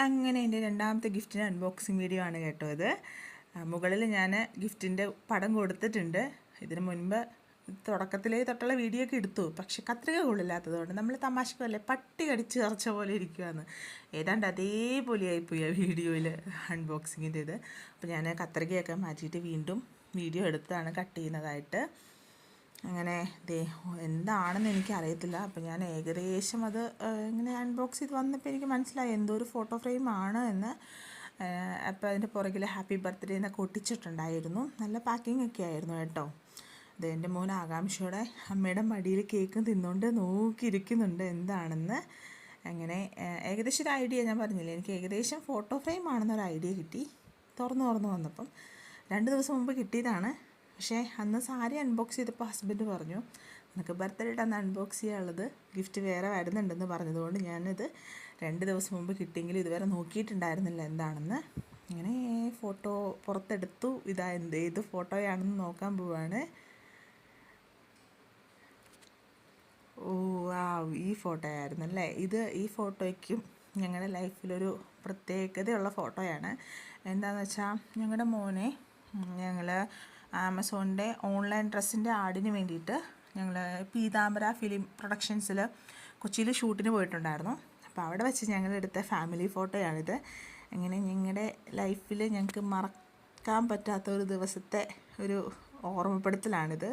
അങ്ങനെ എൻ്റെ രണ്ടാമത്തെ ഗിഫ്റ്റിൻ്റെ അൺബോക്സിങ് വീഡിയോ ആണ് കേട്ടോ ഇത്. മുകളിൽ ഞാൻ ഗിഫ്റ്റിൻ്റെ പടം കൊടുത്തിട്ടുണ്ട്. ഇതിന് മുൻപ് തുടക്കത്തിലേ തൊട്ടുള്ള വീഡിയോ ഒക്കെ എടുത്തു, പക്ഷെ കത്രിക കൊള്ളില്ലാത്തതുകൊണ്ട് നമ്മൾ തമാശക്കല്ലേ പട്ടി കടിച്ച് ഇറച്ച പോലെ ഇരിക്കുകയാണ്. ഏതാണ്ട് അതേപോലെ ആയിപ്പോയി ആ വീഡിയോയിൽ അൺബോക്സിങ്ങിൻ്റെ ഇത്. അപ്പോൾ ഞാൻ കത്രികയൊക്കെ മാറ്റിയിട്ട് വീണ്ടും വീഡിയോ എടുത്താണ് കട്ട് ചെയ്യുന്നതായിട്ട്. അങ്ങനെ എന്താണെന്ന് എനിക്കറിയത്തില്ല. അപ്പോൾ ഞാൻ ഏകദേശം അത് ഇങ്ങനെ അൺബോക്സ് ചെയ്ത് വന്നപ്പോൾ എനിക്ക് മനസ്സിലായി എന്തോ ഒരു ഫോട്ടോ ഫ്രെയിമാണ് എന്ന്. അപ്പോൾ അതിൻ്റെ പുറകിൽ ഹാപ്പി ബർത്ത്ഡേ എന്നൊക്കെ ഒട്ടിച്ചിട്ടുണ്ടായിരുന്നു. നല്ല പാക്കിംഗ് ഒക്കെ ആയിരുന്നു കേട്ടോ. അത് എൻ്റെ മോൻ ആകാംക്ഷയോടെ അമ്മയുടെ മടിയിൽ കേക്ക് തിന്നുകൊണ്ട് നോക്കിയിരിക്കുന്നുണ്ട് എന്താണെന്ന്. അങ്ങനെ ഏകദേശം ഒരു ഐഡിയ, ഞാൻ പറഞ്ഞില്ലേ എനിക്ക് ഏകദേശം ഫോട്ടോ ഫ്രെയിം ആണെന്നൊരു ഐഡിയ കിട്ടി. തുറന്നു വന്നപ്പം 2 ദിവസം മുമ്പ് കിട്ടിയതാണ്. പക്ഷേ അന്ന് സാരി അൺബോക്സ് ചെയ്തപ്പോൾ ഹസ്ബൻഡ് പറഞ്ഞു നിനക്ക് ബർത്ത്ഡേയുടെ അന്ന് അൺബോക്സ് ചെയ്യാനുള്ളത് ഗിഫ്റ്റ് വേറെ വരുന്നുണ്ടെന്ന് പറഞ്ഞതുകൊണ്ട് ഞാനിത് 2 ദിവസം മുമ്പ് കിട്ടിയെങ്കിലും ഇതുവരെ നോക്കിയിട്ടുണ്ടായിരുന്നില്ല എന്താണെന്ന്. അങ്ങനെ ഫോട്ടോ പുറത്തെടുത്തു. ഏത് ഫോട്ടോയാണെന്ന് നോക്കാൻ പോവാണ്. ഓ ഈ ഫോട്ടോ ആയിരുന്നല്ലേ ഇത്. ഈ ഫോട്ടോയ്ക്കും ഞങ്ങളുടെ ലൈഫിലൊരു പ്രത്യേകതയുള്ള ഫോട്ടോയാണ്. എന്താണെന്ന് വെച്ചാൽ ഞങ്ങളുടെ മോനെ ഞങ്ങൾ ആമസോണിൻ്റെ ഓൺലൈൻ ഡ്രസ്സിൻ്റെ ആഡിന് വേണ്ടിയിട്ട് ഞങ്ങൾ പീതാംബര ഫിലിം പ്രൊഡക്ഷൻസിൽ കൊച്ചിയിൽ ഷൂട്ടിന് പോയിട്ടുണ്ടായിരുന്നു. അപ്പോൾ അവിടെ വെച്ച് ഞങ്ങളെടുത്ത ഫാമിലി ഫോട്ടോയാണിത്. അങ്ങനെ ഞങ്ങളുടെ ലൈഫിൽ ഞങ്ങൾക്ക് മറക്കാൻ പറ്റാത്ത ഒരു ദിവസത്തെ ഒരു ഓർമ്മപ്പെടുത്തലാണിത്.